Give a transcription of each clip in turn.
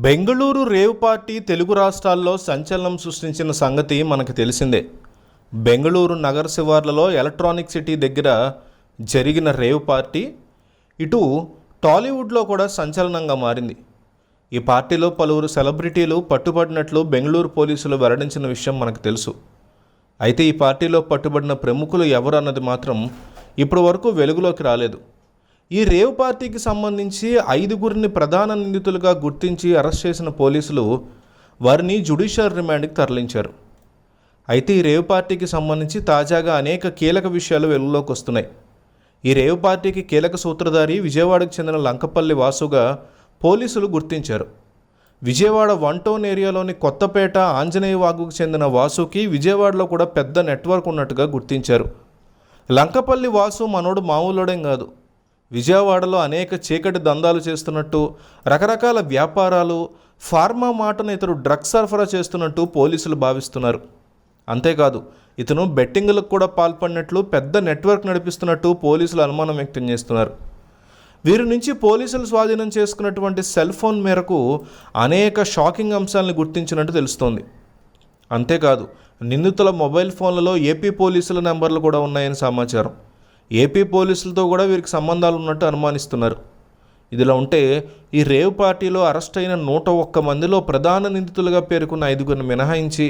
Bengaluru rave party Telugu రాష్ట్రాల్లో సంచలనం సృష్టించిన సంగతి మనకు తెలిసిందే. బెంగళూరు నగర శివార్లలో ఎలక్ట్రానిక్ సిటీ దగ్గర జరిగిన రేవ్ పార్టీ ఇటు టాలీవుడ్లో కూడా సంచలనంగా మారింది. ఈ పార్టీలో పలువురు సెలబ్రిటీలు పట్టుబడినట్లు బెంగళూరు పోలీసులు వెల్లడించిన విషయం మనకు తెలుసు. అయితే ఈ పార్టీలో పట్టుబడిన ప్రముఖులు ఎవరు అన్నది మాత్రం ఇప్పటి వరకు వెలుగులోకి రాలేదు. ఈ రేవ్ పార్టీకి సంబంధించి 5గురిని ప్రధాన నిందితులుగా గుర్తించి అరెస్ట్ చేసిన పోలీసులు వారిని జ్యుడిషియల్ రిమాండ్కి తరలించారు. అయితే ఈ రేవ్ పార్టీకి సంబంధించి తాజాగా అనేక కీలక విషయాలు వెలుగులోకి వస్తున్నాయి. ఈ రేవ్ పార్టీకి కీలక సూత్రధారి విజయవాడకు చెందిన లంకపల్లి వాసుగా పోలీసులు గుర్తించారు. విజయవాడ 1 టౌన్ ఏరియాలోని కొత్తపేట ఆంజనేయ వాగుకు చెందిన వాసుకి విజయవాడలో కూడా పెద్ద నెట్వర్క్ ఉన్నట్టుగా గుర్తించారు. లంకపల్లి వాసు మనోడు మామూలుడేం కాదు. విజయవాడలో అనేక చీకటి దందాలు చేస్తున్నట్టు, రకరకాల వ్యాపారాలు, ఫార్మా మాటను ఇతరు డ్రగ్స్ సరఫరా చేస్తున్నట్టు పోలీసులు భావిస్తున్నారు. అంతేకాదు ఇతను బెట్టింగ్లకు కూడా పాల్పడినట్లు పెద్ద నెట్వర్క్ నడిపిస్తున్నట్టు పోలీసులు అనుమానం వ్యక్తం చేస్తున్నారు. వీరి నుంచి పోలీసులు స్వాధీనం చేసుకున్నటువంటి సెల్ ఫోన్ మేరకు అనేక షాకింగ్ అంశాలను గుర్తించినట్టు తెలుస్తోంది. అంతేకాదు నిందితుల మొబైల్ ఫోన్లలో ఏపీ పోలీసుల నెంబర్లు కూడా ఉన్నాయని సమాచారం. ఏపీ పోలీసులతో కూడా వీరికి సంబంధాలు ఉన్నట్టు అనుమానిస్తున్నారు. ఇదిలా ఉంటే ఈ రేవ్ పార్టీలో అరెస్ట్ అయిన 101 మందిలో ప్రధాన నిందితులుగా పేర్కొన్న 5గురిని మినహాయించి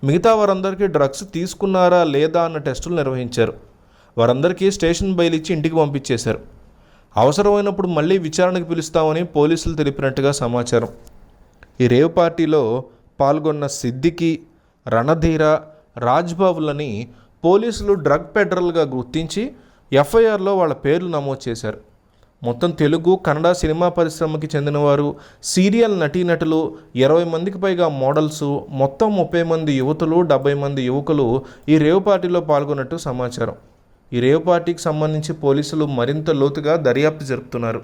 మిగతా వారందరికీ డ్రగ్స్ తీసుకున్నారా లేదా అన్న టెస్టులు నిర్వహించారు. వారందరికీ స్టేషన్ బెయిల్ ఇచ్చి ఇంటికి పంపించేశారు. అవసరమైనప్పుడు మళ్ళీ విచారణకు పిలుస్తామని పోలీసులు తెలిపినట్టుగా సమాచారం. ఈ రేవ్ పార్టీలో పాల్గొన్న సిద్దికి, రణధీర, రాజ్బాబులని పోలీసులు డ్రగ్ పెడ్రర్లుగా గుర్తించి ఎఫ్ఐఆర్లో వాళ్ళ పేర్లు నమోదు చేశారు. మొత్తం తెలుగు, కన్నడ సినిమా పరిశ్రమకి చెందినవారు, సీరియల్ నటీనటులు, 20 మందికి పైగా మోడల్స్, మొత్తం 30 మంది యువతులు, 70 మంది యువకులు ఈ రేవ్ పార్టీలో పాల్గొన్నట్టు సమాచారం. ఈ రేవ్ పార్టీకి సంబంధించి పోలీసులు మరింత లోతుగా దర్యాప్తు జరుపుతున్నారు.